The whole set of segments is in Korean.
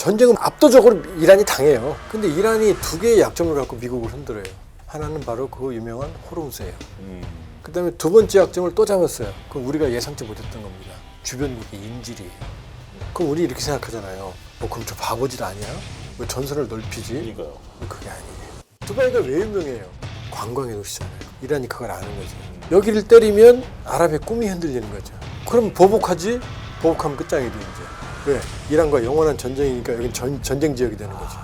전쟁은 압도적으로 이란이 당해요. 근데 이란이 두 개의 약점을 갖고 미국을 흔들어요. 하나는 바로 그 유명한 호르무즈예요. 그 다음에 두 번째 약점을 또 잡았어요. 그건 우리가 예상치 못했던 겁니다. 주변국의 인질이에요. 그럼 우리 이렇게 생각하잖아요. 그럼 저 바보짓 아니야? 왜 전선을 넓히지? 그러니까요. 그게 아니에요. 두바이가 왜 유명해요? 관광의 도시잖아요. 이란이 그걸 아는 거죠. 여기를 때리면 아랍의 꿈이 흔들리는 거죠. 그럼 보복하지? 보복하면 끝장이죠 이제. 왜? 이란과 영원한 전쟁이니까 여긴 전쟁 지역이 되는 거죠.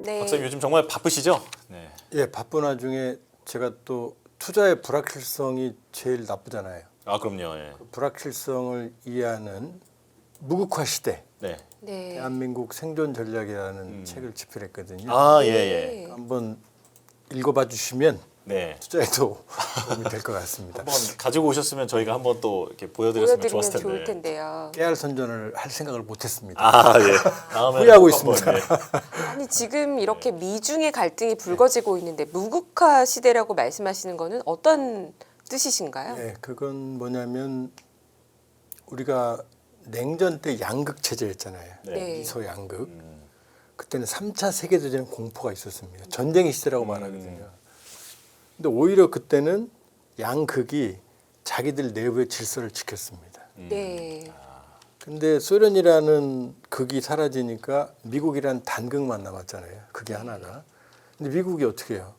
네. 박사님 요즘 정말 바쁘시죠? 네. 예, 바쁜 와중에 제가 또 투자의 불확실성이 제일 나쁘잖아요. 아 그럼요. 예. 불확실성을 이해하는 무국화 시대, 네. 네. 대한민국 생존 전략이라는 책을 집필했거든요. 아 예. 네. 한번 읽어봐 주시면 네. 투자에도 도움이 될 것 같습니다. 한번 가지고 오셨으면 저희가 한번 또 이렇게 보여드렸으면 보여드리면 좋았을 텐데. 좋을 텐데요. 깨알 선전을 할 생각을 못했습니다. 아 예. 다음에 후회하고 꼭 한번, 있습니다. 예. 아니 지금 이렇게 미중의 갈등이 불거지고 있는데 무국화 시대라고 말씀하시는 거는 어떤 뜻이신가요? 예, 그건 뭐냐면 우리가 냉전 때 양극 체제였잖아요. 네. 미소 양극. 그때는 3차 세계대전 공포가 있었습니다. 전쟁의 시대라고 말하거든요. 근데 오히려 그때는 양극이 자기들 내부의 질서를 지켰습니다. 네. 근데 소련이라는 극이 사라지니까 미국이라는 단극만 남았잖아요. 그게 하나가. 근데 미국이 어떻게 해요?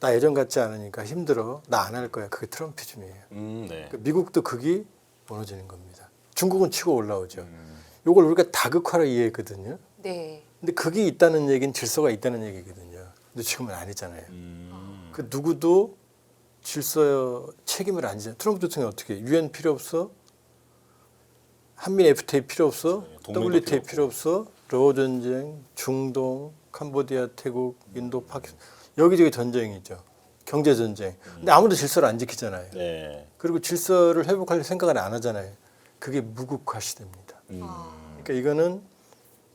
나 예전 같지 않으니까 힘들어. 나 안 할 거야. 그게 트럼피즘이에요. 네. 그러니까 미국도 극이 무너지는 겁니다. 중국은 치고 올라오죠. 이걸 우리가 다극화로 이해했거든요. 네. 근데 극이 있다는 얘기는 질서가 있다는 얘기거든요. 근데 지금은 아니잖아요. 그 누구도 질서 책임을 안 지잖아요. 트럼프 대통령이 어떻게 해? UN 필요 없어? 한미 FTA 필요 없어? 동맹도 WTA 필요 필요 없어? 러우 전쟁, 중동, 캄보디아, 태국, 인도, 파키스탄 여기저기 전쟁이죠. 경제 전쟁. 근데 아무도 질서를 안 지키잖아요. 네. 그리고 질서를 회복할 생각을 안 하잖아요. 그게 무국화 시대입니다. 그러니까 이거는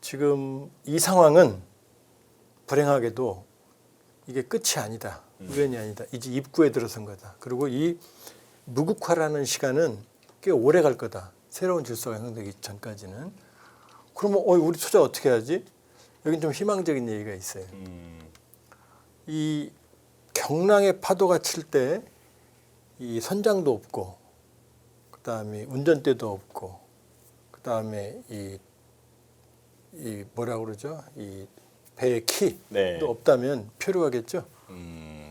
지금 이 상황은 불행하게도 이게 끝이 아니다. 우연이 아니다. 이제 입구에 들어선 거다. 그리고 이 무국화라는 시간은 꽤 오래 갈 거다. 새로운 질서가 형성되기 전까지는. 그러면 우리 투자 어떻게 하지? 여긴 좀 희망적인 얘기가 있어요. 이 경랑의 파도가 칠 때 이 선장도 없고 그다음에 운전대도 없고 그다음에 이 뭐라 그러죠? 이 배의 키도 네. 없다면 표류하겠죠.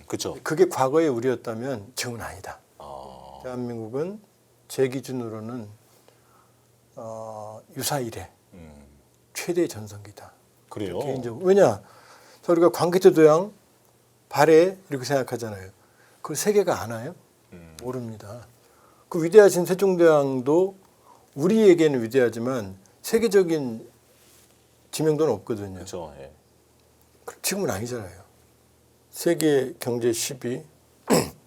그렇죠. 그게 과거의 우리였다면 지금은 아니다. 아. 대한민국은 제 기준으로는 유사 이래 최대 전성기다. 그래요. 개인적으로 왜냐? 우리가 광개토도양 발해 이렇게 생각하잖아요. 그걸 세계가 아나요? 모릅니다. 그 위대하신 세종대왕도 우리에게는 위대하지만 세계적인 지명도는 없거든요. 그렇죠. 예. 지금은 아니잖아요. 세계 경제 10위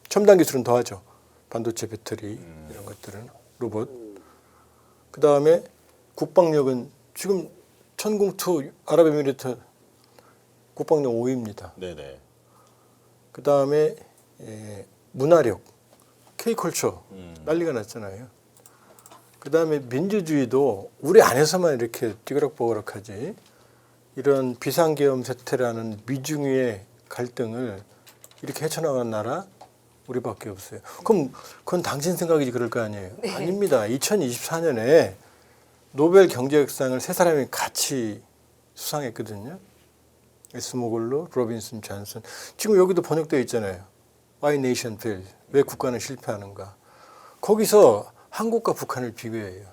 첨단 기술은 더하죠. 반도체, 배터리 이런 것들은 로봇. 그 다음에 국방력은 지금 천공투 아랍에미리트 국방력 5위입니다. 네네. 그 다음에 문화력, K컬처 난리가 났잖아요. 그 다음에 민주주의도 우리 안에서만 이렇게 띠그락보그락하지 이런 비상계엄 사태라는 미중의 갈등을 이렇게 헤쳐나가는 나라 우리밖에 없어요. 그럼 그건 당신 생각이지 그럴 거 아니에요. 네. 아닙니다. 2024년에 노벨 경제학상을 세 사람이 같이 수상했거든요. 에스모글루, 로빈슨, 존슨. 지금 여기도 번역되어 있잖아요. Why Nation Fail? 왜 국가는 실패하는가? 거기서 한국과 북한을 비교해요.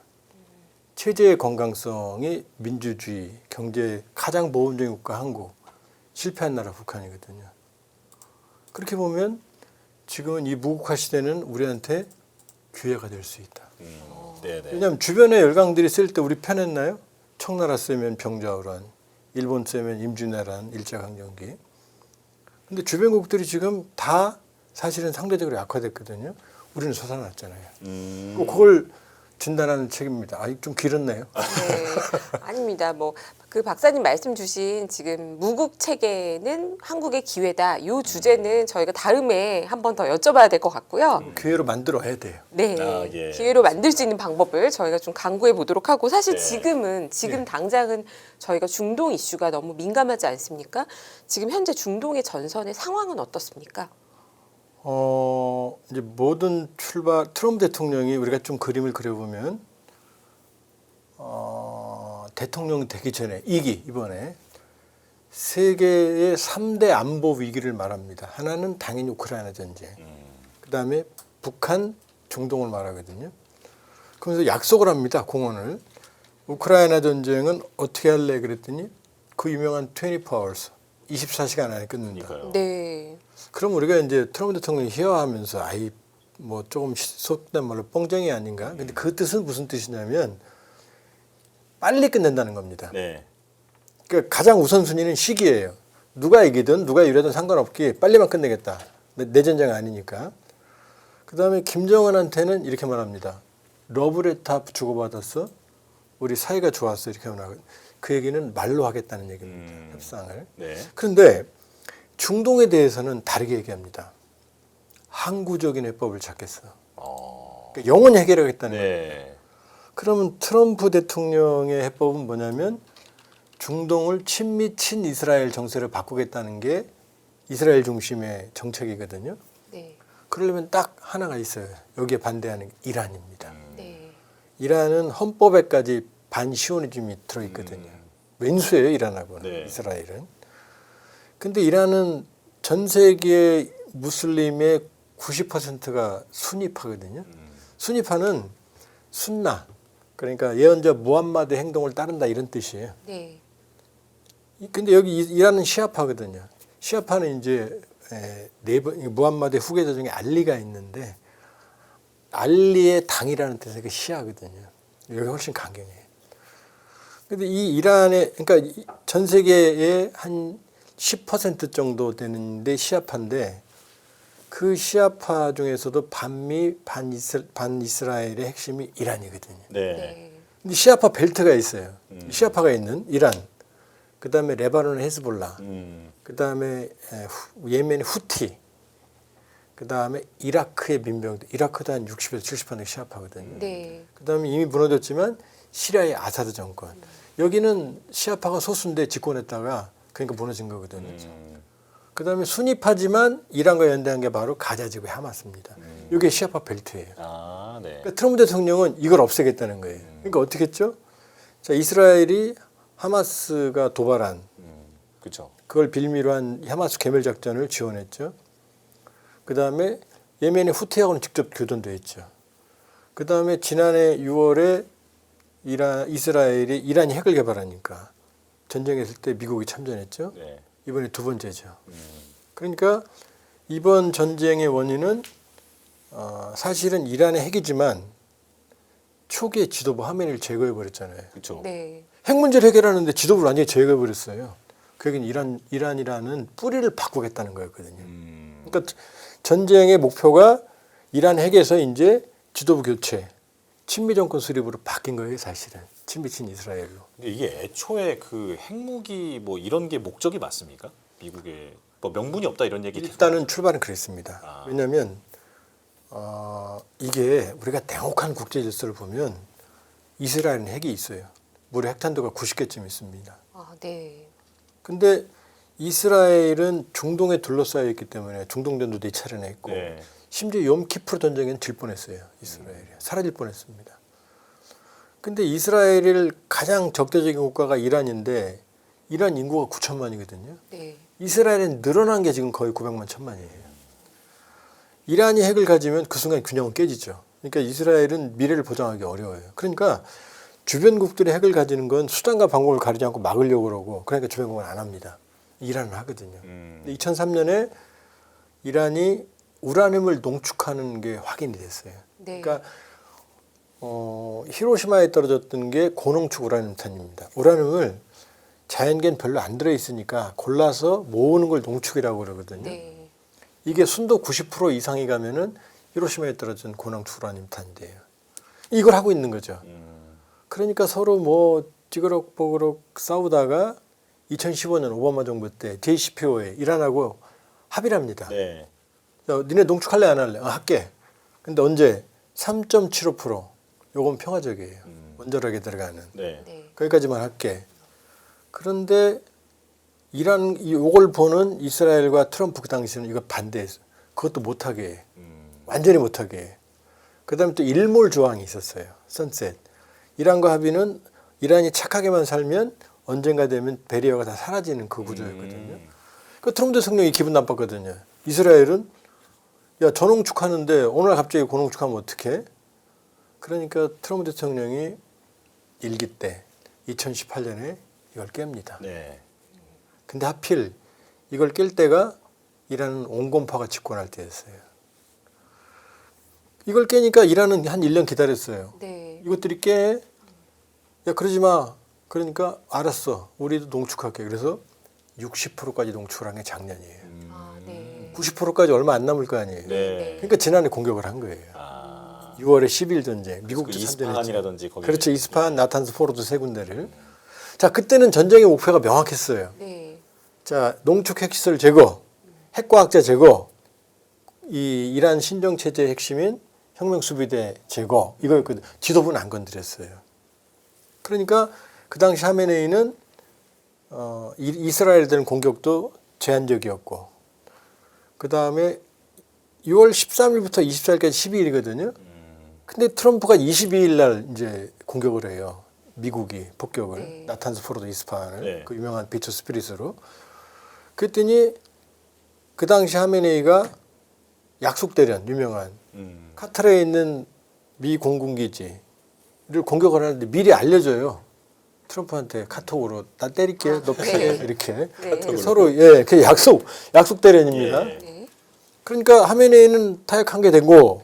체제의 건강성이 민주주의, 경제 가장 모범적인 국가 한국, 실패한 나라 북한이거든요. 그렇게 보면 지금은 이 무국화 시대는 우리한테 기회가 될 수 있다. 네네. 왜냐하면 주변의 열강들이 쓸 때 우리 편했나요? 청나라 쓰면 병자호란, 일본 쓰면 임진왜란, 일제강점기. 근데 주변국들이 지금 다 사실은 상대적으로 약화됐거든요. 우리는 솟아났잖아요. 그걸 진단하는 책입니다. 아, 좀 길었네요. 네, 아닙니다. 뭐 그 박사님 말씀 주신 지금 무국 체계는 한국의 기회다. 이 주제는 저희가 다음에 한 번 더 여쭤봐야 될 것 같고요. 기회로 만들어야 돼요. 네, 아, 예. 기회로 만들 수 있는 방법을 저희가 좀 강구해 보도록 하고 사실 네. 지금 네. 당장은 저희가 중동 이슈가 너무 민감하지 않습니까? 지금 현재 중동의 전선의 상황은 어떻습니까? 이제 모든 트럼프 대통령이 우리가 좀 그림을 그려보면 대통령이 되기 전에 이번에 세계의 3대 안보 위기를 말합니다. 하나는 당연히 우크라이나 전쟁, 그 다음에 북한, 중동을 말하거든요. 그러면서 약속을 합니다. 공언을. 우크라이나 전쟁은 어떻게 할래 그랬더니 그 유명한 24hours, 24시간 안에 끝낸다. 그러니까요. 네, 그럼 우리가 이제 트럼프 대통령이 희화하면서 아이 뭐 조금 속된 말로 뻥쟁이 아닌가? 근데 그 뜻은 무슨 뜻이냐면 빨리 끝낸다는 겁니다. 네. 그러니까 가장 우선순위는 시기예요. 누가 이기든 누가 유리하든 상관없기 빨리만 끝내겠다. 내 전쟁 아니니까. 그다음에 김정은한테는 이렇게 말합니다. 러브레터 주고받았어. 우리 사이가 좋았어. 이렇게 말하고 그 얘기는 말로 하겠다는 얘기입니다. 협상을. 네. 그런데 중동에 대해서는 다르게 얘기합니다. 항구적인 해법을 찾겠어. 그러니까 영원히 해결하겠다는 거예요. 네. 그러면 트럼프 대통령의 해법은 뭐냐면 중동을 친미 친이스라엘 정세를 바꾸겠다는 게 이스라엘 중심의 정책이거든요. 네, 그러려면 딱 하나가 있어요. 여기에 반대하는 게 이란입니다. 네, 이란은 헌법에까지 반시오니즘이 들어있거든요. 왼수예요, 이란하고는. 네. 이스라엘은. 근데 이란은 전 세계 무슬림의 90%가 순위파거든요. 순위파는 순나, 그러니까 예언자 무함마드의 행동을 따른다 이런 뜻이에요. 네, 근데 여기 이란은 시아파거든요. 시아파는 이제 무함마드의 후계자 중에 알리가 있는데 알리의 당이라는 뜻의 그 시아거든요. 여기 훨씬 강경해요. 근데 이 이란의 그러니까 전 세계의 한 10% 정도 되는데 시아파인데 그 시아파 중에서도 반미 반이스라엘의 핵심이 이란이거든요. 네. 네, 근데 시아파 벨트가 있어요. 시아파가 있는 이란, 그 다음에 레바논의 헤즈볼라, 그 다음에 예멘의 후티, 그 다음에 이라크의 민병대. 이라크도 한 60에서 70% 시아파거든요. 네, 그 다음에 이미 무너졌지만 시리아의 아사드 정권. 여기는 시아파가 소수인데 집권했다가 그러니까 무너진 거거든요. 그 다음에 순위파지만 이란과 연대한 게 바로 가자 지구의 하마스입니다. 이게 시아파 벨트예요. 아, 네. 그러니까 트럼프 대통령은 이걸 없애겠다는 거예요. 그러니까 어떻게 했죠? 자, 이스라엘이 하마스가 도발한 그렇죠. 그걸 빌미로 한 하마스 괴멸 작전을 지원했죠. 그 다음에 예멘의 후티하고는 직접 교전도 했죠. 그 다음에 지난해 6월에 이스라엘이 이란이 핵을 개발하니까 전쟁했을 때 미국이 참전했죠. 네. 이번에 두 번째죠. 그러니까 이번 전쟁의 원인은 사실은 이란의 핵이지만 초기에 지도부 하메니를 제거해 버렸잖아요. 그렇죠. 네, 핵 문제를 해결하는데 지도부를 완전히 제거해 버렸어요. 그 얘기는 이란이라는 뿌리를 바꾸겠다는 거였거든요. 그러니까 전쟁의 목표가 이란 핵에서 이제 지도부 교체, 친미 정권 수립으로 바뀐 거예요, 사실은. 친미 친 이스라엘로. 근데 이게 애초에 그 핵무기 뭐 이런 게 목적이 맞습니까? 미국의 뭐 명분이 없다 이런 얘기 일단은 출발은 그랬습니다. 아. 왜냐하면 이게 우리가 냉혹한 국제 질서를 보면 이스라엘은 핵이 있어요. 무려 핵탄두가 90개쯤 있습니다. 아, 네, 근데 이스라엘은 중동에 둘러싸여 있기 때문에 중동전도 4차례나 했고 네. 심지어 욤키프르 전쟁에는 질 뻔했어요. 이스라엘이 사라질 뻔했습니다. 근데 이스라엘을 가장 적대적인 국가가 이란인데 이란 인구가 9천만이거든요. 네, 이스라엘은 늘어난 게 지금 거의 900만 1000만이에요. 이란이 핵을 가지면 그 순간 균형은 깨지죠. 그러니까 이스라엘은 미래를 보장하기 어려워요. 그러니까 주변국들이 핵을 가지는 건 수단과 방법을 가리지 않고 막으려고 그러고 그러니까 주변국은 안 합니다. 이란은 하거든요. 근데 2003년에 이란이 우라늄을 농축하는 게 확인이 됐어요. 네, 그러니까 히로시마에 떨어졌던 게 고농축 우라늄탄입니다. 우라늄을 자연계는 별로 안 들어있으니까 골라서 모으는 걸 농축이라고 그러거든요. 네, 이게 순도 90% 이상이 가면은 히로시마에 떨어진 고농축 우라늄탄이에요. 이걸 하고 있는 거죠. 그러니까 서로 뭐 찌그럭뽀그럭 싸우다가 2015년 오바마 정부 때 JCPOA 이란하고 합의를 합니다. 네. 야, 니네 농축할래 안 할래? 할게. 근데 언제? 3.75%. 요건 평화적이에요. 원자력에 들어가는. 네. 네. 거기까지만 할게. 그런데 이란 요걸 보는 이스라엘과 트럼프 그 당시에는 이거 반대했어. 그것도 못하게 해. 완전히 못하게 해. 그다음에 또 일몰 조항이 있었어요. 선셋. 이란과 합의는 이란이 착하게만 살면 언젠가 되면 배리어가 다 사라지는 그 구조였거든요. 그 트럼프 대통령이 기분 나빴거든요. 이스라엘은 야 저농축하는데 오늘 갑자기 고농축하면 어떡해? 그러니까 트럼프 대통령이 일기 때 2018년에 이걸 깹니다. 네. 근데 하필 이걸 깰 때가 이란은 온건파가 집권할 때였어요. 이걸 깨니까 이란은 한 1년 기다렸어요. 네. 이것들이 깨. 야 그러지 마. 그러니까 알았어. 우리도 농축할게. 그래서 60%까지 농축을 한 게 작년이에요. 아, 네. 90%까지 얼마 안 남을 거 아니에요. 네. 그러니까 지난해 공격을 한 거예요. 아. 6월에 10일 전쟁. 미국도 그 참전했죠. 이스파한이라든지 거기. 그렇죠. 이스파한, 나탄스, 포로드 세 군데를. 자 그때는 전쟁의 목표가 명확했어요. 네. 자 농축 핵시설 제거, 핵과학자 제거, 이 이란 신정 체제의 핵심인 혁명 수비대 제거 이거였거든요. 지도부는 안 건드렸어요. 그러니까 그 당시 하메네이는 이스라엘에 대한 공격도 제한적이었고, 그 다음에 6월 13일부터 24일까지 12일이거든요. 근데 트럼프가 22일 날 이제 공격을 해요. 미국이 폭격을 네. 나탄스 포로드 이스파한을 네. 그 유명한 비처 스피릿으로. 그랬더니 그 당시 하메네이가 약속 대련 유명한 카타르에 있는 미 공군기지를 공격을 하는데 미리 알려줘요. 트럼프한테 카톡으로 나 때릴게, 너 피해 네. 이렇게 네. 서로 그 약속 대련입니다. 예. 네. 그러니까 하메네이는 타격한 게 되고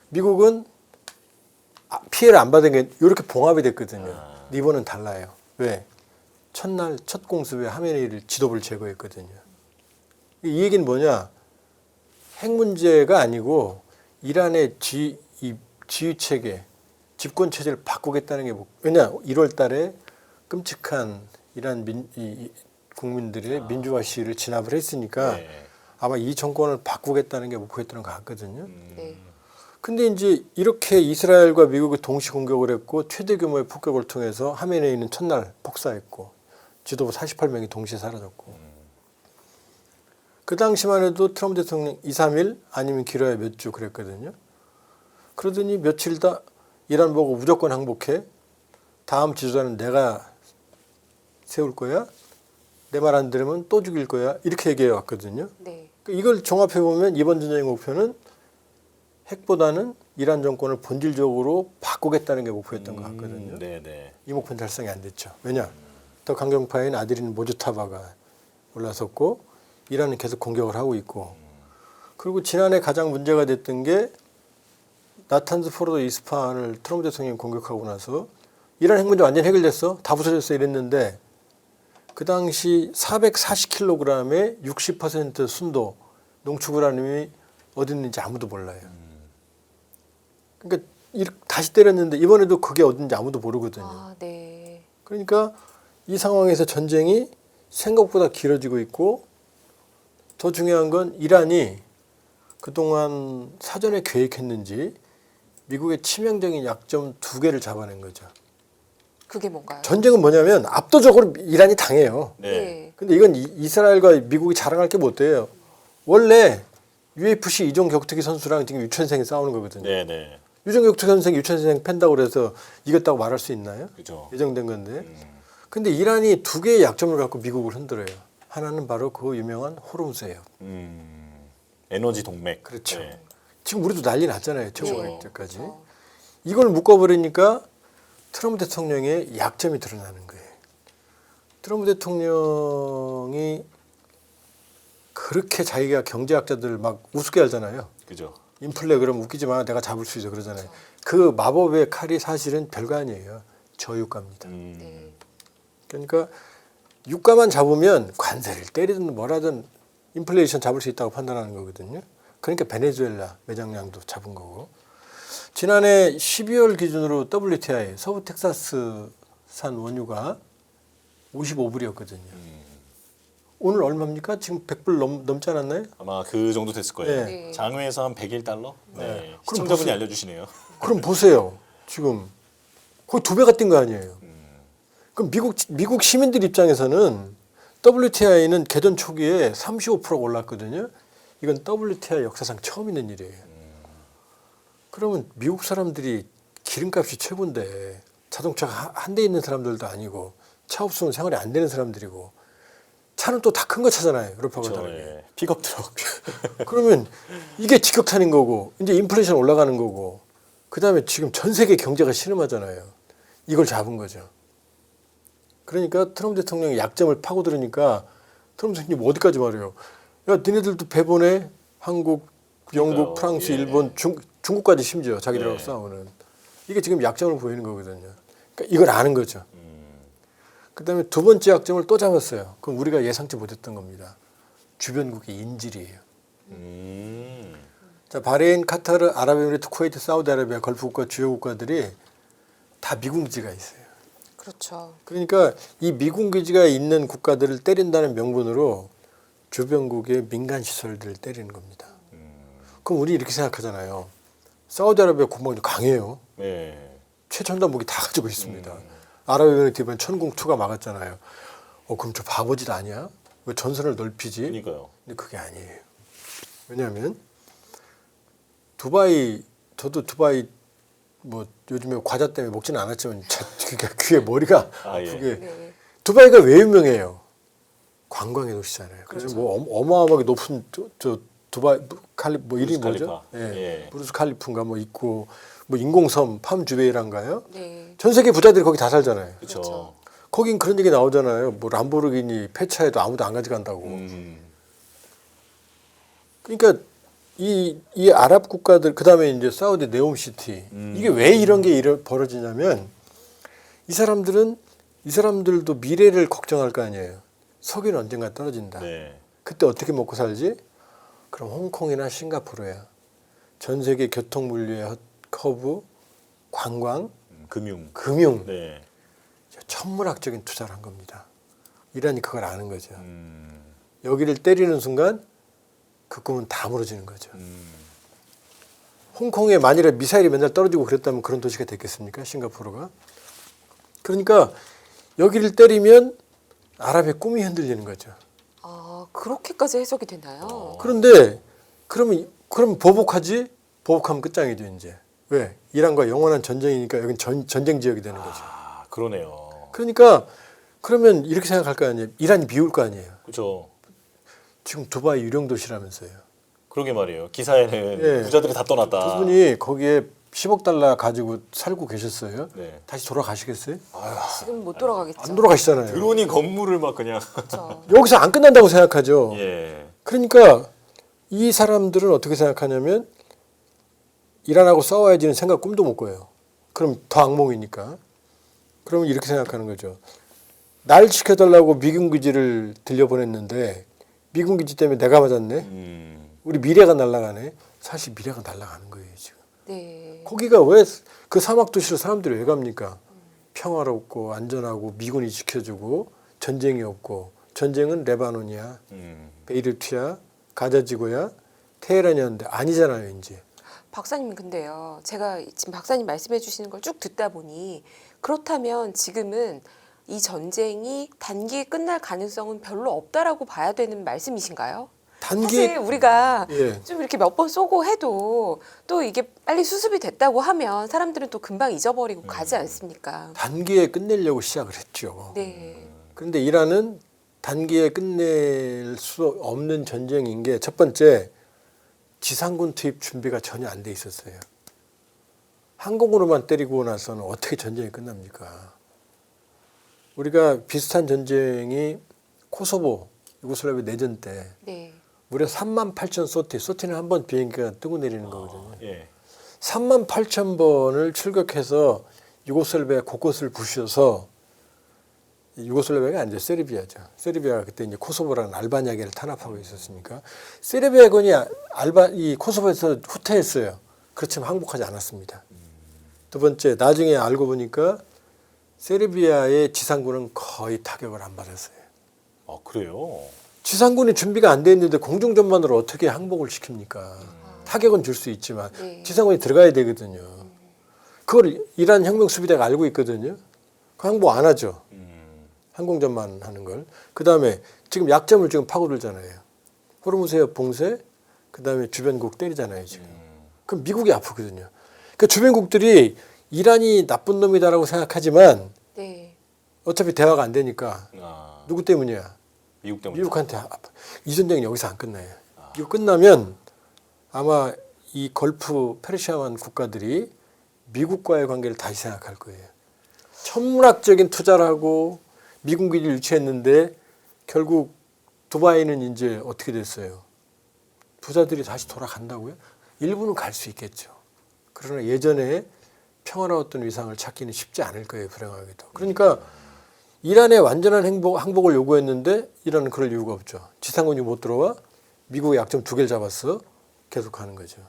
미국은 피해를 안 받은 게 이렇게 봉합이 됐거든요. 이번은 달라요. 왜? 첫날 첫 공습에 하메네이를 지도부를 제거했거든요. 이 얘기는 뭐냐? 핵 문제가 아니고 이란의 지휘 체계, 집권 체제를 바꾸겠다는 게 왜냐? 1월 달에 끔찍한 이란 국민들의 민주화 시위를 진압을 했으니까 네. 아마 이 정권을 바꾸겠다는 게 목표였던 것 같거든요. 네. 근데 이제 이렇게 이스라엘과 미국이 동시 공격을 했고 최대 규모의 폭격을 통해서 하메네이는 첫날 폭사했고 지도부 48명이 동시에 사라졌고 그 당시만 해도 트럼프 대통령 2, 3일 아니면 길어야 몇 주 그랬거든요. 그러더니 며칠 다 이란 보고 무조건 항복해. 다음 지도자는 내가 세울 거야. 내 말 안 들으면 또 죽일 거야. 이렇게 얘기해 왔거든요. 네. 이걸 종합해 보면 이번 전쟁의 목표는 핵보다는 이란 정권을 본질적으로 바꾸겠다는 게 목표였던 것 같거든요. 네네. 이 목표는 달성이 안 됐죠. 왜냐? 더 강경파인 아들인 모주타바가 올라섰고 이란은 계속 공격을 하고 있고 그리고 지난해 가장 문제가 됐던 게 나탄스 포로드 이스파한을 트럼프 대통령이 공격하고 나서 이란 핵 문제 완전히 해결됐어. 다 부서졌어 이랬는데 그 당시 440kg의 60% 순도 농축 우라늄이 어디 있는지 아무도 몰라요. 그러니까 다시 때렸는데 이번에도 그게 어딘지 아무도 모르거든요. 아, 네. 그러니까 이 상황에서 전쟁이 생각보다 길어지고 있고 더 중요한 건 이란이 그동안 사전에 계획했는지 미국의 치명적인 약점 2개를 잡아낸 거죠. 그게 뭔가요? 전쟁은 뭐냐면 압도적으로 이란이 당해요. 네. 근데 이건 이스라엘과 미국이 자랑할 게 못 돼요. 원래 UFC 이종 격투기 선수랑 지금 유치원생이 싸우는 거거든요. 네네. 이종 격투기 선생 유치원생 팬다고 그래서 이겼다고 말할 수 있나요? 그죠. 예정된 건데. 근데 이란이 2개의 약점을 갖고 미국을 흔들어요. 하나는 바로 그 유명한 호르무즈예요. 에너지 동맥. 그렇죠. 네. 지금 우리도 난리 났잖아요. 네. 최고일 때까지. 그렇죠. 이걸 묶어버리니까 트럼프 대통령의 약점이 드러나는 거예요. 트럼프 대통령이 그렇게 자기가 경제학자들 막 우습게 알잖아요. 그죠. 인플레 그러면 웃기지 마. 내가 잡을 수 있어 그러잖아요. 그 마법의 칼이 사실은 별거 아니에요. 저유가입니다. 네. 그러니까 유가만 잡으면 관세를 때리든 뭐라든 인플레이션 잡을 수 있다고 판단하는 거거든요. 그러니까 베네수엘라 매장량도 잡은 거고. 지난해 12월 기준으로 WTI 서부 텍사스산 원유가 55불이었거든요. 오늘 얼마입니까? 지금 100불 넘지 않았나요? 아마 그 정도 됐을 거예요. 네. 장외에서 한 101달러? 네. 네. 그럼 시청자분이 보세요. 알려주시네요. 그럼 보세요. 지금 거의 2배가 뛴 거 아니에요. 그럼 미국 시민들 입장에서는 WTI는 개전 초기에 35% 올랐거든요. 이건 WTI 역사상 처음 있는 일이에요. 그러면 미국 사람들이 기름값이 최고인데 자동차가 한 대 있는 사람들도 아니고 차 없으면 생활이 안 되는 사람들이고 차는 또 다 큰 거 차잖아요. 유럽하고 그렇죠. 다르게. 예. 픽업 트럭. 그러면 이게 직격탄인 거고 이제 인플레이션 올라가는 거고 그다음에 지금 전 세계 경제가 신음하잖아요. 이걸 잡은 거죠. 그러니까 트럼프 대통령이 약점을 파고들으니까 트럼프 대통령이 어디까지 말해요. 야 니네들도 배보내. 한국, 영국, 그러니까요. 프랑스, 예. 일본, 중국까지 심지어 자기들하고 예. 싸우는. 이게 지금 약점을 보이는 거거든요. 그러니까 이걸 아는 거죠. 그다음에 두 번째 약점을 또 잡았어요. 그건 우리가 예상치 못했던 겁니다. 주변국의 인질이에요. 자, 바레인, 카타르, 아랍에미리트, 쿠웨이트, 사우디아라비아, 걸프국가 주요 국가들이 다 미군 기지가 있어요. 그렇죠. 그러니까 이 미군 기지가 있는 국가들을 때린다는 명분으로 주변국의 민간 시설들을 때리는 겁니다. 그럼 우리 이렇게 생각하잖아요. 사우디아라비아 국방이 강해요. 네. 최첨단 무기 다 가지고 있습니다. 아랍에미리트 이번 천궁2가 막았잖아요. 그럼 저 바보짓 아니야? 왜 전선을 넓히지? 그러니까요. 근데 그게 아니에요. 왜냐하면 두바이, 저도 두바이 뭐 요즘에 과자 때문에 먹지는 않았지만 귀에 머리가 아, 예. 아프게. 네. 두바이가 왜 유명해요? 관광의 도시잖아요. 그래서 그렇죠. 뭐 어마어마하게 높은 저 두바이 뭐 이름이 브루스 뭐죠? 칼리파. 예. 예. 브루스 칼리프인가 뭐 있고 뭐 인공섬 팜주베이란가요? 네. 전 세계 부자들이 거기 다 살잖아요. 그렇죠. 그렇죠. 거긴 그런 얘기 나오잖아요. 뭐 람보르기니 폐차해도 아무도 안 가져간다고. 그러니까 이 아랍 국가들 그다음에 이제 사우디 네옴시티 이게 왜 이런 게 벌어지냐면 이 사람들도 미래를 걱정할 거 아니에요. 석유는 언젠가 떨어진다. 네. 그때 어떻게 먹고 살지? 그럼 홍콩이나 싱가포르야. 전 세계 교통 물류의 허브, 관광, 금융 네. 천문학적인 투자를 한 겁니다. 이란이 그걸 아는 거죠. 여기를 때리는 순간 그 꿈은 다 무너지는 거죠. 홍콩에 만일에 미사일이 맨날 떨어지고 그랬다면 그런 도시가 됐겠습니까? 싱가포르가. 그러니까 여기를 때리면 아랍의 꿈이 흔들리는 거죠. 아, 그렇게까지 해석이 되나요? 그런데 그럼 보복하지? 보복하면 끝장이죠 이제. 왜? 이란과 영원한 전쟁이니까 여긴 전쟁 지역이 되는 거죠. 아, 그러네요. 그러니까 그러면 이렇게 생각할 거 아니에요. 이란이 미울 거 아니에요. 그렇죠. 지금 두바이 유령 도시라면서요. 그러게 말이에요. 기사에는 예. 부자들이 다 떠났다. 그분이 거기에 10억 달러 가지고 살고 계셨어요. 네. 다시 돌아가시겠어요? 지금 못 돌아가겠죠. 안 돌아가시잖아요. 드론이 건물을 막 그냥. 그렇죠. 여기서 안 끝난다고 생각하죠. 예. 그러니까 이 사람들은 어떻게 생각하냐면 이란하고 싸워야지는 생각 꿈도 못 꿔요. 그럼 더 악몽이니까. 그러면 이렇게 생각하는 거죠. 날 지켜달라고 미군 기지를 들려보냈는데 미군 기지 때문에 내가 맞았네. 우리 미래가 날아가네. 사실 미래가 날아가는 거예요 지금. 네. 거기가 왜 그 사막 도시로 사람들이 왜 갑니까? 평화롭고 안전하고 미군이 지켜주고 전쟁이 없고 전쟁은 레바논이야, 베이루트야, 가자지구야, 테헤란이었는데 아니잖아요 이제. 박사님 근데요. 제가 지금 박사님 말씀해 주시는 걸 쭉 듣다 보니 그렇다면 지금은 이 전쟁이 단기에 끝날 가능성은 별로 없다라고 봐야 되는 말씀이신가요? 단기에 사실 우리가 예. 좀 이렇게 몇 번 쏘고 해도 또 이게 빨리 수습이 됐다고 하면 사람들은 또 금방 잊어버리고 가지 않습니까? 단기에 끝내려고 시작을 했죠. 네. 그런데 이란은 단기에 끝낼 수 없는 전쟁인 게 첫 번째 지상군 투입 준비가 전혀 안 돼 있었어요. 항공으로만 때리고 나서는 어떻게 전쟁이 끝납니까? 우리가 비슷한 전쟁이 코소보 유고슬라비아 내전 때 네. 무려 38,000 소티는 한 번 비행기가 뜨고 내리는 거거든요. 예. 38,000번을 출격해서 유고슬라비아 곳곳을 부셔서 유고슬라비아가 아니죠. 세르비아죠. 세르비아가 그때 이제 코소보라는 알바니아계를 탄압하고 있었으니까 세르비아군이 이 코소보에서 후퇴했어요. 그렇지만 항복하지 않았습니다. 두 번째, 나중에 알고 보니까 세르비아의 지상군은 거의 타격을 안 받았어요. 아 그래요? 지상군이 준비가 안 돼 있는데 공중전만으로 어떻게 항복을 시킵니까? 타격은 줄 수 있지만 네. 지상군이 들어가야 되거든요. 그걸 이란 혁명수비대가 알고 있거든요. 그 항복 안 하죠. 항공전만 하는 걸. 그 다음에 지금 약점을 지금 파고들잖아요. 호르무즈 해협 봉쇄, 그 다음에 주변국 때리잖아요 지금. 그럼 미국이 아프거든요. 그러니까 주변국들이 이란이 나쁜 놈이다라고 생각하지만 네. 어차피 대화가 안 되니까 아, 누구 때문이야? 미국 때문에. 미국한테 이 전쟁은 여기서 안 끝나요. 이거 끝나면 아마 이 걸프 페르시아만 국가들이 미국과의 관계를 다시 생각할 거예요. 천문학적인 투자를 하고 미군 기지를 유치했는데 결국 두바이는 이제 어떻게 됐어요? 부자들이 다시 돌아간다고요? 일부는 갈 수 있겠죠. 그러나 예전에 평화로웠던 위상을 찾기는 쉽지 않을 거예요. 불행하게도. 그러니까 이란의 완전한 항복을 요구했는데 이란은 그럴 이유가 없죠. 지상군이 못 들어와 미국의 약점 2개를 잡았어. 계속하는 거죠.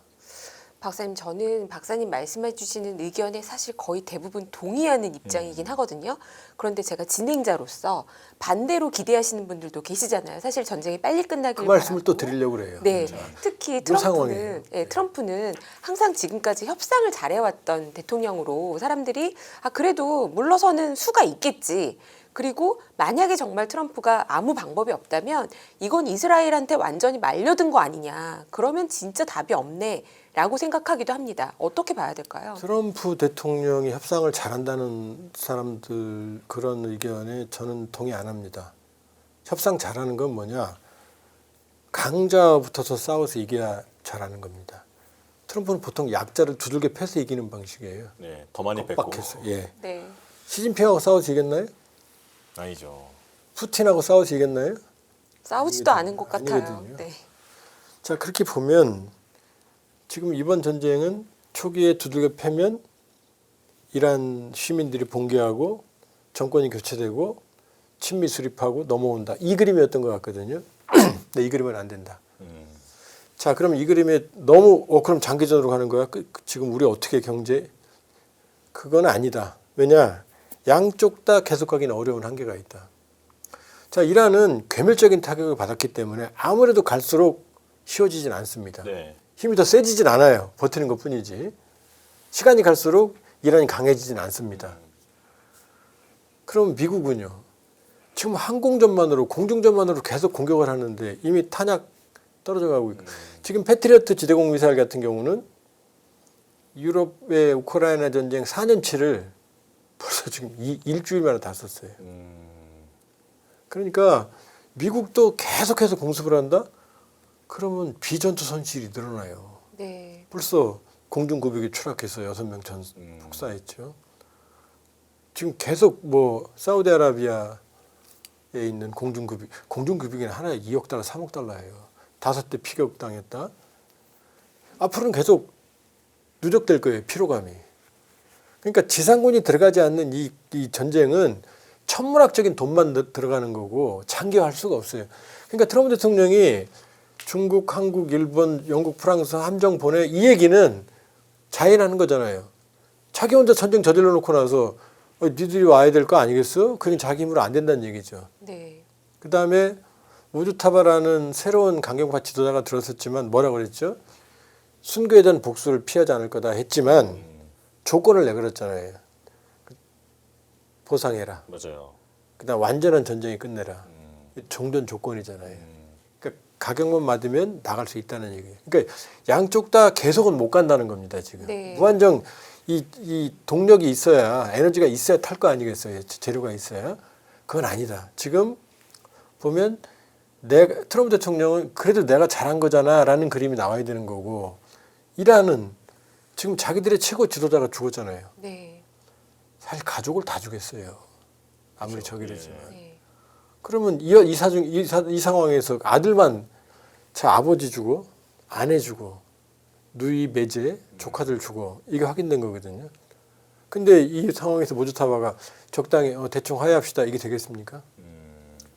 박사님, 저는 박사님 말씀해 주시는 의견에 사실 거의 대부분 동의하는 입장이긴 하거든요. 그런데 제가 진행자로서 반대로 기대하시는 분들도 계시잖아요. 사실 전쟁이 빨리 끝나길 그 말씀을 바라고. 또 드리려고 그래요. 네, 특히 상황이에요. 트럼프는 트럼프는 항상 지금까지 협상을 잘해왔던 대통령으로 사람들이 그래도 물러서는 수가 있겠지. 그리고 만약에 정말 트럼프가 아무 방법이 없다면 이건 이스라엘한테 완전히 말려든 거 아니냐. 그러면 진짜 답이 없네라고 생각하기도 합니다. 어떻게 봐야 될까요? 트럼프 대통령이 협상을 잘한다는 사람들 그런 의견에 저는 동의 안 합니다. 협상 잘하는 건 뭐냐? 강자 붙어서 싸워서 이겨야 잘하는 겁니다. 트럼프는 보통 약자를 두들겨 패서 이기는 방식이에요. 네, 더 많이 뺏고. 빡빡해서. 예. 네. 시진핑하고 싸워서 이겼나요? 아니죠. 푸틴하고 싸워서 이겼나요? 싸우지도 않은 것 같아요. 아니거든요. 네. 자, 그렇게 보면 지금 이번 전쟁은 초기에 두들겨 패면 이란 시민들이 봉기하고 정권이 교체되고 친미 수립하고 넘어온다. 이 그림이었던 것 같거든요. 근데 이 그림은 안 된다. 자, 그럼 이 그림에 너무 그럼 장기전으로 가는 거야? 지금 우리 어떻게 경제? 그건 아니다. 왜냐? 양쪽 다 계속 가기는 어려운 한계가 있다. 자, 이란은 괴멸적인 타격을 받았기 때문에 아무래도 갈수록 쉬워지진 않습니다. 네. 힘이 더 세지진 않아요. 버티는 것뿐이지. 시간이 갈수록 이란이 강해지진 않습니다. 그럼 미국은요. 지금 항공전만으로 공중전만으로 계속 공격을 하는데 이미 탄약 떨어져 가고 있고 지금 패트리어트 지대공 미사일 같은 경우는 유럽의 우크라이나 전쟁 4년치를 벌써 지금 일주일 만에 다 썼어요. 그러니까 미국도 계속해서 공습을 한다? 그러면 비전투 손실이 늘어나요. 네. 벌써 공중급육이 추락해서 6명 전 폭사했죠. 지금 계속 뭐 사우디아라비아에 있는 공중급육이 하나에 2억 달러, 3억 달러예요. 5대 피격당했다. 앞으로는 계속 누적될 거예요. 피로감이. 그러니까 지상군이 들어가지 않는 이 전쟁은 천문학적인 돈만 들어가는 거고 장기화할 수가 없어요. 그러니까 트럼프 대통령이 중국, 한국, 일본, 영국, 프랑스 함정 보내 이 얘기는 자인하는 거잖아요. 자기 혼자 전쟁 저질러 놓고 나서 니들이 와야 될 거 아니겠어? 그건 자기 힘으로 안 된다는 얘기죠. 네. 그다음에 우주타바라는 새로운 강경파 지도자가 들었었지만 뭐라고 그랬죠? 순교에 대한 복수를 피하지 않을 거다 했지만 조건을 내걸었잖아요. 보상해라. 맞아요. 그다음 완전한 전쟁이 끝내라. 종전 조건이잖아요. 그러니까 가격만 맞으면 나갈 수 있다는 얘기예요. 그러니까 양쪽 다 계속은 못 간다는 겁니다. 지금 네. 무한정 이 동력이 있어야 에너지가 있어야 탈 거 아니겠어요. 재료가 있어야. 그건 아니다. 지금 보면 트럼프 대통령은 그래도 내가 잘한 거잖아라는 그림이 나와야 되는 거고 이란은 지금 자기들의 최고 지도자가 죽었잖아요. 네. 사실 가족을 다 죽였어요. 아무리 저기라지만. 네. 그러면 이 상황에서 아들만 자 아버지 주고 아내 주고 누이 매제 조카들 주고 이게 확인된 거거든요. 근데 이 상황에서 모주타바가 적당히 대충 화해합시다 이게 되겠습니까?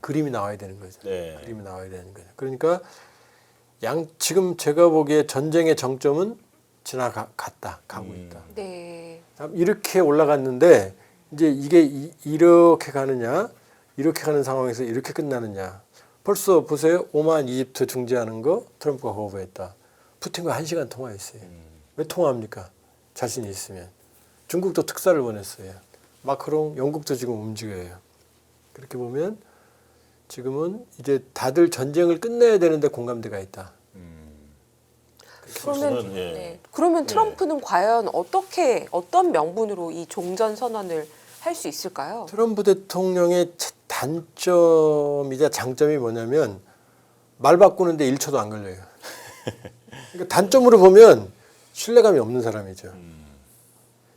그림이 나와야 되는 거죠. 네. 그림이 나와야 되는 거죠. 그러니까 지금 제가 보기에 전쟁의 정점은 지나갔다 가고 있다. 네. 이렇게 올라갔는데 이제 이게 이렇게 가느냐, 이렇게 가는 상황에서 이렇게 끝나느냐. 벌써 보세요. 오만 이집트 중재하는 거 트럼프가 거부했다. 푸틴과 1시간 통화했어요. 왜 통화합니까? 자신이 있으면. 중국도 특사를 보냈어요. 마크롱, 영국도 지금 움직여요. 그렇게 보면 지금은 이제 다들 전쟁을 끝내야 되는데 공감대가 있다. 그러면 저는, 예. 네. 그러면 트럼프는 과연 어떤 명분으로 이 종전 선언을 할 수 있을까요? 트럼프 대통령의 단점이자 장점이 뭐냐면 말 바꾸는데 1초도 안 걸려요. 그러니까 단점으로 보면 신뢰감이 없는 사람이죠.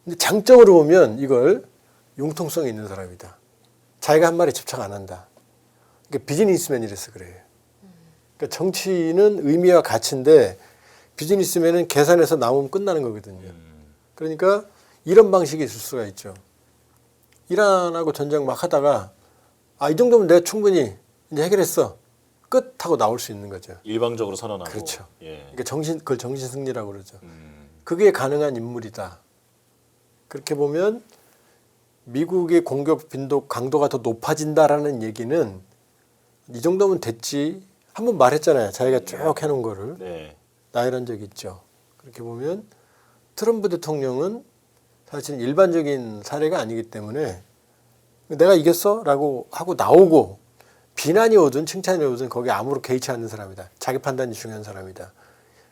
근데 장점으로 보면 이걸 융통성이 있는 사람이다. 자기가 한 말에 집착 안 한다. 그러니까 비즈니스맨이라서 그래요. 그러니까 정치는 의미와 가치인데 비즈니스맨은 계산해서 남으면 끝나는 거거든요. 그러니까 이런 방식이 있을 수가 있죠. 이란하고 전쟁 막 하다가 이 정도면 내가 충분히 이제 해결했어. 끝 하고 나올 수 있는 거죠. 일방적으로 선언하고. 그렇죠. 예. 그러니까 그걸 정신 승리라고 그러죠. 그게 가능한 인물이다. 그렇게 보면 미국의 공격 빈도 강도가 더 높아진다라는 얘기는 이 정도면 됐지. 한번 말했잖아요. 자기가 쭉 해놓은 거를. 네. 나 이런 적 있죠. 그렇게 보면 트럼프 대통령은 사실 일반적인 사례가 아니기 때문에 내가 이겼어? 라고 하고 나오고 비난이 오든 칭찬이 오든 거기에 아무로 개의치 않는 사람이다. 자기 판단이 중요한 사람이다.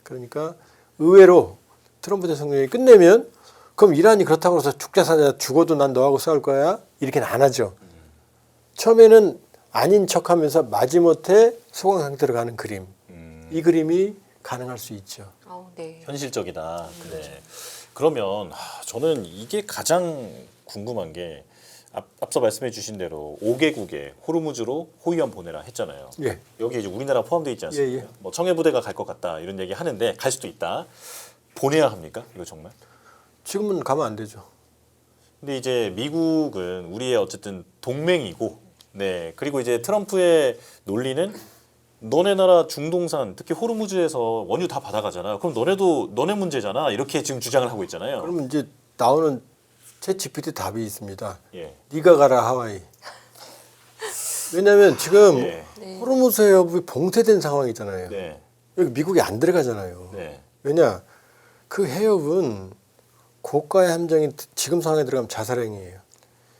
그러니까 의외로 트럼프 대통령이 끝내면 그럼 이란이 그렇다고 해서 죽자 사자 죽어도 난 너하고 싸울 거야? 이렇게는 안 하죠. 처음에는 아닌 척하면서 마지못해 소강 상태로 가는 그림. 이 그림이 가능할 수 있죠. 네. 현실적이다. 네. 그러면 저는 이게 가장 궁금한 게 앞서 말씀해 주신 대로 5개국에 호르무즈로 호위함 보내라 했잖아요. 예. 여기 이제 우리나라 포함되어 있지 않습니까? 예, 예. 뭐 청해부대가 갈 것 같다 이런 얘기 하는데 갈 수도 있다. 보내야 합니까? 이거 정말? 지금은 가면 안 되죠. 근데 이제 미국은 우리의 어쨌든 동맹이고, 네 그리고 이제 트럼프의 논리는 너네 나라 중동산 특히 호르무즈에서 원유 다 받아가잖아. 그럼 너네도 너네 문제잖아. 이렇게 지금 주장을 하고 있잖아요. 그러면 이제 나오는 챗 GPT 답이 있습니다. 예. 네가 가라 하와이. 왜냐하면 지금 예. 네. 호르무즈 해협이 봉쇄된 상황이잖아요. 네. 여기 미국이 안 들어가잖아요. 네. 왜냐? 그 해협은 고가의 함정이 지금 상황에 들어가면 자살행위예요.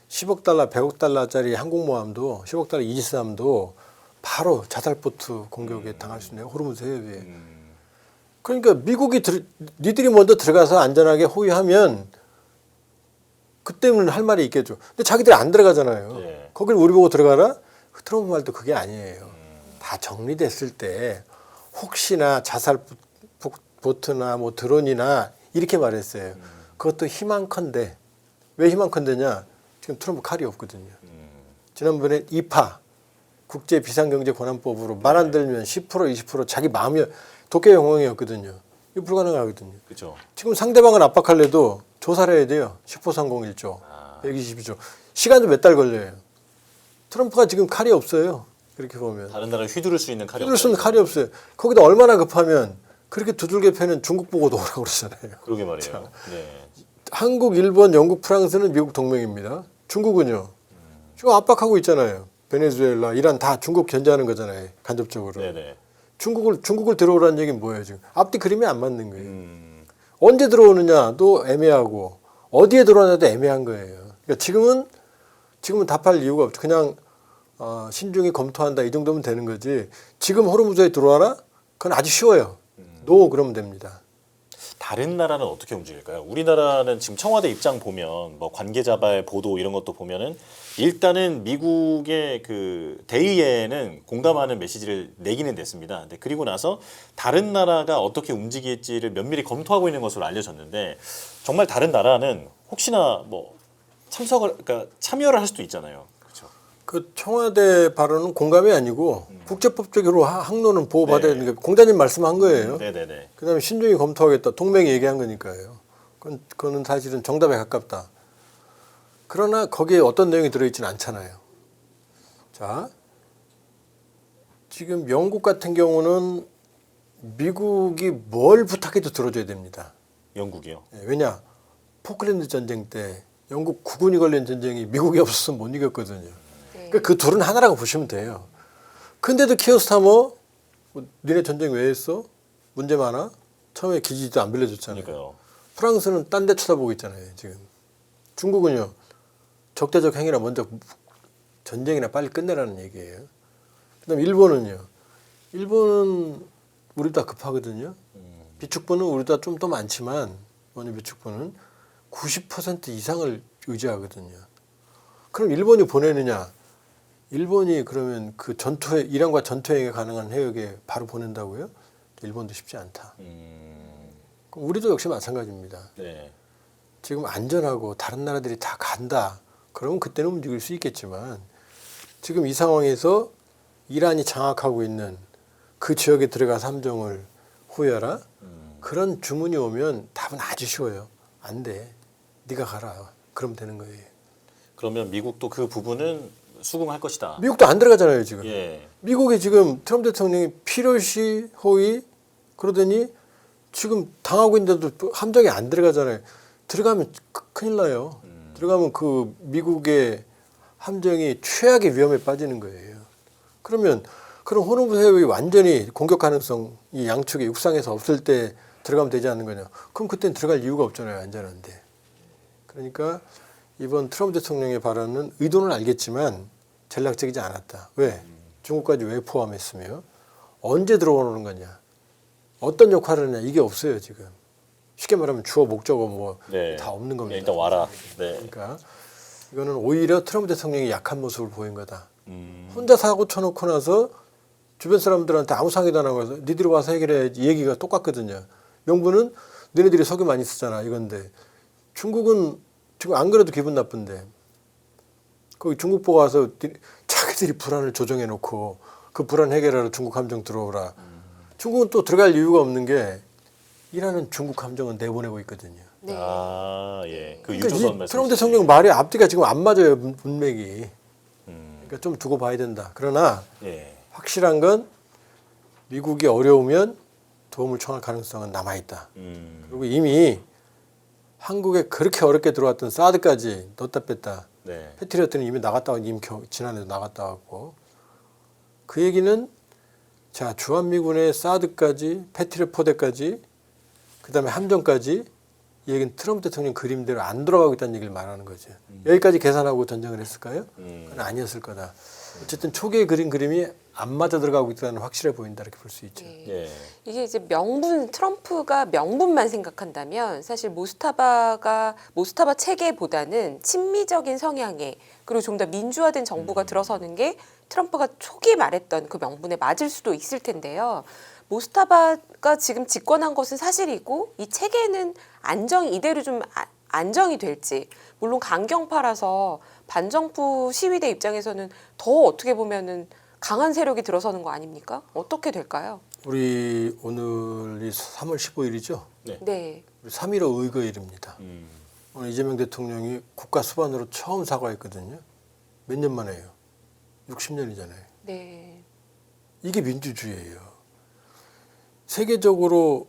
10억 달러, 100억 달러짜리 항공모함도 10억 달러 이지스함도 바로 자살보트 공격에 당할 수 있는 호르무즈 해협이에요. 그러니까 미국이 니들이 먼저 들어가서 안전하게 호위하면 그때는 할 말이 있겠죠. 근데 자기들이 안 들어가잖아요. 예. 거길 우리 보고 들어가라? 트럼프 말도 그게 아니에요. 다 정리됐을 때 혹시나 자살 보트나 뭐 드론이나 이렇게 말했어요. 그것도 희망컨대. 왜 희망컨대냐? 지금 트럼프 칼이 없거든요. 지난번에 이파 국제 비상경제권한법으로 말 안 들면 10% 20% 자기 마음이 독재 영웅이었거든요. 이거 불가능하거든요. 그렇죠. 지금 상대방을 압박하려도 조사를 해야 돼요. 10호 30일조, 122조. 시간도 몇 달 걸려요. 트럼프가 지금 칼이 없어요. 그렇게 보면. 다른 나라를 휘두를 수 있는 칼이 휘둘 수는 없다. 칼이 없어요. 거기다 얼마나 급하면 그렇게 두들겨 패는 중국 보고도 오라고 그러잖아요. 그러게 말이에요. 네. 한국, 일본, 영국, 프랑스는 미국 동맹입니다. 중국은요. 지금 압박하고 있잖아요. 베네수엘라, 이란 다 중국 견제하는 거잖아요. 간접적으로. 네네. 중국을 들어오라는 얘기는 뭐예요 지금? 앞뒤 그림이 안 맞는 거예요. 언제 들어오느냐도 애매하고 어디에 들어오냐도 애매한 거예요. 그러니까 지금은 답할 이유가 없죠. 그냥 신중히 검토한다 이 정도면 되는 거지. 지금 호르무즈에 들어와라? 그건 아주 쉬워요. 노 그러면 됩니다. 다른 나라는 어떻게 움직일까요? 우리나라는 지금 청와대 입장 보면 뭐 관계자발 보도 이런 것도 보면은 일단은 미국의 그 대의에는 공감하는 메시지를 내기는 됐습니다. 근데 그리고 나서 다른 나라가 어떻게 움직일지를 면밀히 검토하고 있는 것으로 알려졌는데 정말 다른 나라는 혹시나 뭐 그러니까 참여를 할 수도 있잖아요. 그렇죠. 그 청와대 발언은 공감이 아니고 국제법적으로 항로는 보호받아야 네. 되는 게 공자님 말씀한 거예요. 네네네. 그다음에 신중히 검토하겠다. 동맹이 얘기한 거니까요. 그거는 사실은 정답에 가깝다. 그러나 거기에 어떤 내용이 들어있지는 않잖아요. 자, 지금 영국 같은 경우는 미국이 뭘 부탁해도 들어줘야 됩니다. 영국이요. 예, 왜냐? 포클랜드 전쟁 때 영국 국군이 걸린 전쟁이 미국이 없었으면 못 이겼거든요. 네. 그러니까 그 둘은 하나라고 보시면 돼요. 근데도 키어스타머 니네 전쟁 왜 했어? 문제 많아? 처음에 기지도 안 빌려줬잖아요. 그러니까요. 프랑스는 딴 데 쳐다보고 있잖아요. 지금 중국은요. 적대적 행위나 먼저 전쟁이나 빨리 끝내라는 얘기예요. 그다음 일본은요. 일본은 우리보다 급하거든요. 비축분은 우리보다 좀 더 많지만 원유 비축분은 90% 이상을 의지하거든요. 그럼 일본이 보내느냐? 일본이 그러면 그 전투에 이란과 전투행위 가능한 해역에 바로 보낸다고요? 일본도 쉽지 않다. 그럼 우리도 역시 마찬가지입니다. 네. 지금 안전하고 다른 나라들이 다 간다. 그러면 그때는 움직일 수 있겠지만 지금 이 상황에서 이란이 장악하고 있는 그 지역에 들어가서 함정을 호위하라. 그런 주문이 오면 답은 아주 쉬워요. 안 돼. 네가 가라. 그럼 되는 거예요. 그러면 미국도 그 부분은 수긍할 것이다. 미국도 안 들어가잖아요 지금. 예. 미국이 지금 트럼프 대통령이 필요시 호의 그러더니 지금 당하고 있는데도 함정에 안 들어가잖아요. 들어가면 큰일 나요. 들어가면 그 미국의 함정이 최악의 위험에 빠지는 거예요. 그러면 그럼 호르무즈 해역이 완전히 공격 가능성이 양측의 육상에서 없을 때 들어가면 되지 않는 거냐. 그럼 그때는 들어갈 이유가 없잖아요. 안전한데. 그러니까 이번 트럼프 대통령의 발언은 의도는 알겠지만 전략적이지 않았다. 왜? 중국까지 왜 포함했으며 언제 들어오는 거냐. 어떤 역할을 하냐. 이게 없어요. 지금. 쉽게 말하면 주어 목적어 뭐 다 네. 없는 겁니다. 일단 와라. 네. 그러니까 이거는 오히려 트럼프 대통령이 약한 모습을 보인 거다. 혼자 사고 쳐놓고 나서 주변 사람들한테 아무 상의도 안 하고 해서 니들이 와서 해결해야지 얘기가 똑같거든요. 명분은 너네들이 석유 많이 쓰잖아 이건데 중국은 지금 안 그래도 기분 나쁜데 거기 중국 보고 와서 자기들이 불안을 조정해 놓고 그 불안 해결하러 중국 함정 들어오라. 중국은 또 들어갈 이유가 없는 게 이란은 중국 함정은 내보내고 있거든요. 네. 아, 예. 그 그러니까 유조선 이 말씀. 트럼프 대통령 말이 앞뒤가 지금 안 맞아요 문맥이. 그러니까 좀 두고 봐야 된다. 그러나 예. 확실한 건 미국이 어려우면 도움을 청할 가능성은 남아 있다. 그리고 이미 한국에 그렇게 어렵게 들어왔던 사드까지 넣었다 뺐다. 네. 패트리어트는 이미 나갔다 왔고 이미 지난해도 나갔다 왔고 그 얘기는 자 주한미군의 사드까지 패트리어트 포대까지 그다음에 함정까지 이 얘기는 트럼프 대통령 그림대로 안 돌아가고 있다는 얘기를 말하는 거죠. 여기까지 계산하고 전쟁을 했을까요? 그건 아니었을 거다. 어쨌든 초기에 그린 그림이 안 맞아 들어가고 있다는 확실해 보인다 이렇게 볼 수 있죠. 네. 예. 이게 이제 명분 트럼프가 명분만 생각한다면 사실 모스타바 체계보다는 친미적인 성향의 그리고 좀 더 민주화된 정부가 들어서는 게 트럼프가 초기에 말했던 그 명분에 맞을 수도 있을 텐데요. 모스타바가 지금 집권한 것은 사실이고 이 체계는 이대로 좀 안정이 될지 물론 강경파라서 반정부 시위대 입장에서는 더 어떻게 보면은 강한 세력이 들어서는 거 아닙니까? 어떻게 될까요? 우리 오늘이 3월 15일이죠. 네. 우리 3.15 의거일입니다. 음. 오늘 이재명 대통령이 국가 수반으로 처음 사과했거든요. 몇 년 만에요? 60년이잖아요. 네. 이게 민주주의예요. 세계적으로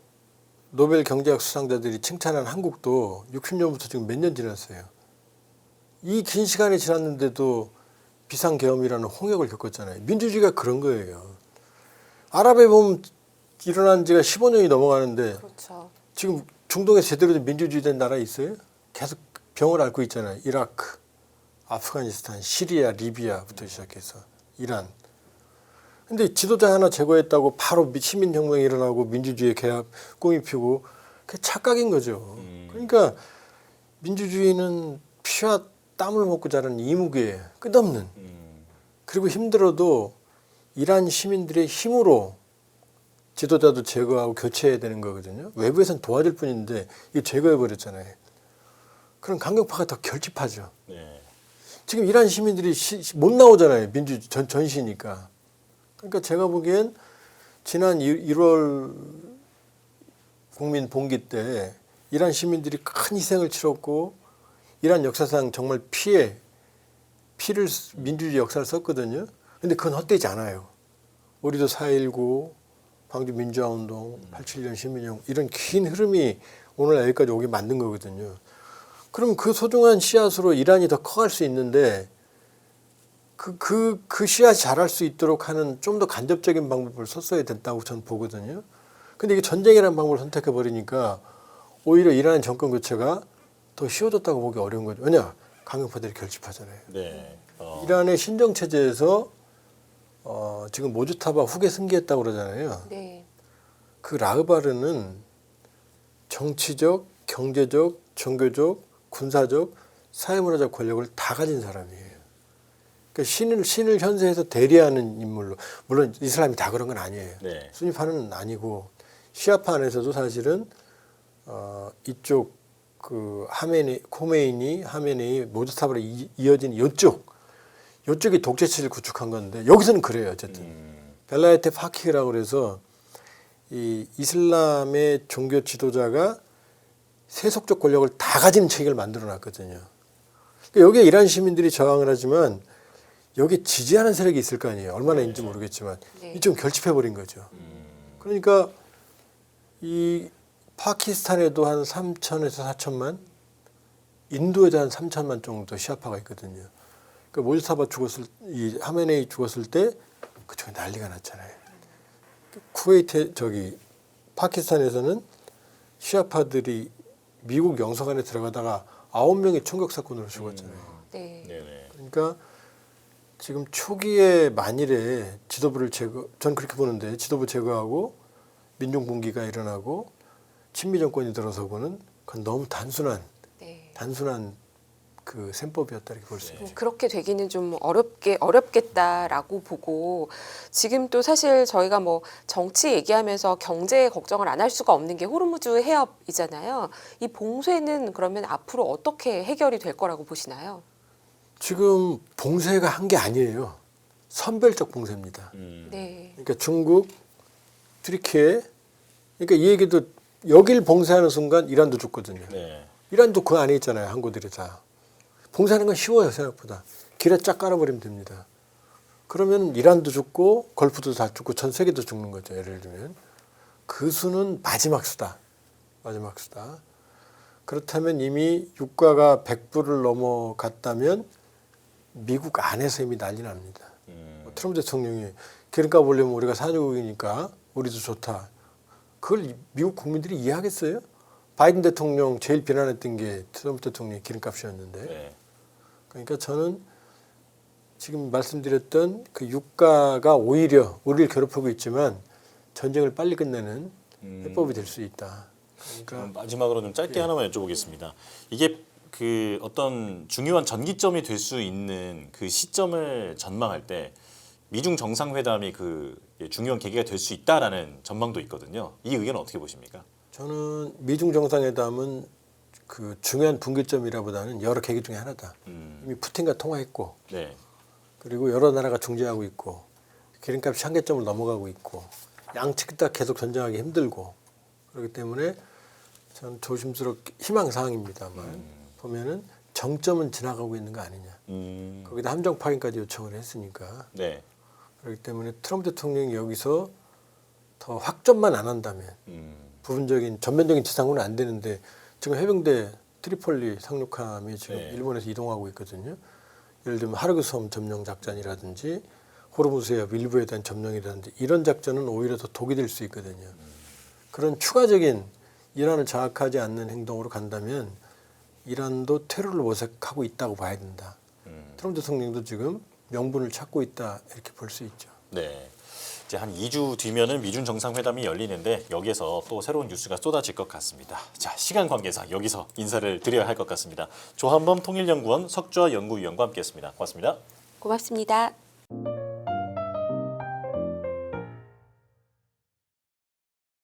노벨 경제학 수상자들이 칭찬한 한국도 60년부터 지금 몇 년 지났어요. 이 긴 시간이 지났는데도 비상계엄이라는 홍역을 겪었잖아요. 민주주의가 그런 거예요. 아랍에 보면 일어난 지가 15년이 넘어가는데 그렇죠. 지금 중동에 제대로 된 민주주의 된 나라 있어요? 계속 병을 앓고 있잖아요. 이라크, 아프가니스탄, 시리아, 리비아부터 시작해서 이란. 근데 지도자 하나 제거했다고 바로 시민혁명이 일어나고 민주주의 개합 꿈이 피고 그게 착각인 거죠. 그러니까 민주주의는 피와 땀을 먹고 자라는 이무기예요. 끝없는. 그리고 힘들어도 이란 시민들의 힘으로 지도자도 제거하고 교체해야 되는 거거든요. 외부에서는 도와줄 뿐인데 이거 제거해버렸잖아요. 그럼 강경파가 더 결집하죠. 네. 지금 이란 시민들이 못 나오잖아요. 전시니까. 그러니까 제가 보기엔 지난 1월 국민 봉기 때 이란 시민들이 큰 희생을 치렀고 이란 역사상 정말 피를 민주주의 역사를 썼거든요. 근데 그건 헛되지 않아요. 우리도 4.19, 광주 민주화운동, 87년 시민혁명 이런 긴 흐름이 오늘 여기까지 오게 만든 거거든요. 그럼 그 소중한 씨앗으로 이란이 더 커갈 수 있는데 그 씨앗이 자랄 수 있도록 하는 좀 더 간접적인 방법을 썼어야 된다고 저는 보거든요. 근데 이게 전쟁이라는 방법을 선택해 버리니까 오히려 이란 정권 교체가 더 쉬워졌다고 보기 어려운 거죠. 왜냐? 강경파들이 결집하잖아요. 네. 이란의 신정 체제에서 지금 모주타바 후계 승계했다고 그러잖아요. 네. 그 라흐바르는 정치적, 경제적, 종교적, 군사적, 사회문화적 권력을 다 가진 사람이에요. 그러니까 신을 현세에서 대리하는 인물로, 물론 이슬람이 다 그런 건 아니에요. 네. 수니파는 아니고 시아파 안에서도 사실은 이쪽 그 코메이니, 하메네이, 모주타바로 이어진 이쪽이 독재체를 구축한 건데 여기서는 그래요. 어쨌든 벨라에테 파키라고 그래서 이 이슬람의 종교 지도자가 세속적 권력을 다 가진 체계를 만들어놨거든요. 그러니까 여기에 이란 시민들이 저항을 하지만 여기 지지하는 세력이 있을 거 아니에요. 얼마나 있는지 모르겠지만 네. 이좀 결집해버린 거죠. 그러니까 이 파키스탄에도 한 3천에서 4천만, 인도에도 한 3천만 정도 시아파가 있거든요. 그러니까 모주타바 이 하메네이 죽었을 때 그쪽에 난리가 났잖아요. 쿠웨이트 파키스탄에서는 시아파들이 미국 영사관에 들어가다가 9명이 총격 사건으로 죽었잖아요. 네. 네네. 그러니까 지금 초기에 만일에 전 그렇게 보는데 지도부 제거하고 민중 분기가 일어나고 친미 정권이 들어서고는 그건 너무 단순한 네. 그 셈법이었다 이렇게 볼 수 있죠. 그렇게 되기는 좀 어렵겠다라고 보고 지금 또 사실 저희가 뭐 정치 얘기하면서 경제 걱정을 안 할 수가 없는 게 호르무즈 해협이잖아요. 이 봉쇄는 그러면 앞으로 어떻게 해결이 될 거라고 보시나요? 지금 봉쇄가 한 게 아니에요. 선별적 봉쇄입니다. 네. 그러니까 중국, 튀르키예, 그러니까 이 얘기도 여길 봉쇄하는 순간 이란도 죽거든요. 네. 이란도 그 안에 있잖아요. 항구들이 다. 봉쇄하는 건 쉬워요. 생각보다. 길에 쫙 깔아버리면 됩니다. 그러면 이란도 죽고 걸프도 다 죽고 전 세계도 죽는 거죠. 예를 들면. 그 수는 마지막 수다. 마지막 수다. 그렇다면 이미 유가가 100불을 넘어갔다면 미국 안에서 이미 난리 납니다. 트럼프 대통령이 기름값 올리면 우리가 산유국이니까 우리도 좋다. 그걸 미국 국민들이 이해하겠어요? 바이든 대통령 제일 비난했던 게 트럼프 대통령의 기름값이었는데. 네. 그러니까 저는 지금 말씀드렸던 그 유가가 오히려 우리를 괴롭히고 있지만 전쟁을 빨리 끝내는 해법이 될 수 있다. 그러니까 마지막으로 좀 짧게 하나만 여쭤보겠습니다. 이게 그 어떤 중요한 전기점이 될 수 있는 그 시점을 전망할 때 미중 정상회담이 그 중요한 계기가 될 수 있다라는 전망도 있거든요. 이 의견은 어떻게 보십니까? 저는 미중 정상회담은 그 중요한 분기점이라보다는 여러 계기 중에 하나다. 이미 푸틴과 통화했고, 네. 그리고 여러 나라가 중재하고 있고, 기름값이 한계점을 넘어가고 있고, 양측 다 계속 전쟁하기 힘들고, 그렇기 때문에 저는 조심스럽게 희망사항입니다만 보면은 정점은 지나가고 있는 거 아니냐. 거기다 함정 파견까지 요청을 했으니까. 네. 그렇기 때문에 트럼프 대통령이 여기서 더 확전만 안 한다면 부분적인 전면적인 지상군은 안 되는데 지금 해병대 트리폴리 상륙함이 지금 네. 일본에서 이동하고 있거든요. 예를 들면 하르그 섬 점령 작전이라든지 호르무즈 해협 일부에 대한 점령이라든지 이런 작전은 오히려 더 독이 될 수 있거든요. 그런 추가적인 이란을 장악하지 않는 행동으로 간다면 이란도 테러를 모색하고 있다고 봐야 된다. 트럼프 대통령도 지금 명분을 찾고 있다 이렇게 볼 수 있죠. 네. 이제 한 2주 뒤면은 미중 정상회담이 열리는데 여기에서 또 새로운 뉴스가 쏟아질 것 같습니다. 자, 시간 관계상 여기서 인사를 드려야 할 것 같습니다. 조한범 통일연구원 석좌 연구위원과 함께했습니다. 고맙습니다. 고맙습니다.